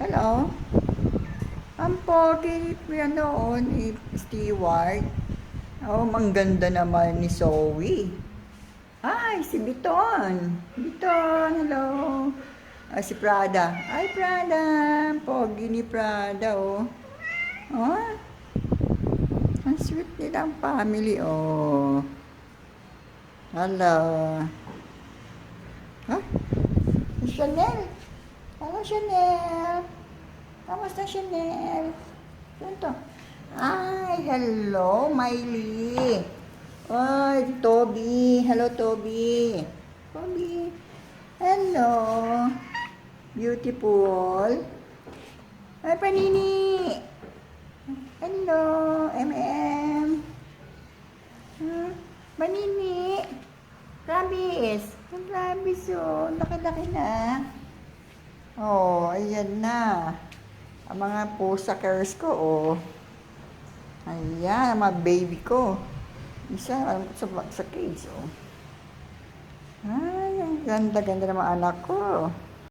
Hello? Ang pogi ano, ni Stewart. Oh, ang ganda naman ni Zoe. Ay, si Biton. Biton, hello. Ah, si Prada. Ay, Prada. Pogi ni Prada, oh. Oh, ang sweet nilang family, oh. Hello. Huh? Chanel. Hello, Chanel. Kamusta, Chanel? Saan to? Ay, hello, Miley. Ay, Toby. Hello, Toby. Toby. Hello. Beautiful. Ay, Panini. Hello, MM. Panini. Rabis. Ang rabis, oh. Laki-laki na. Oh, ayan na. Ang mga pusakers ko, oh. Ayan, ang mga baby ko. Isa, sa cage, oh. Ay, ang ganda-ganda ng mga anak ko.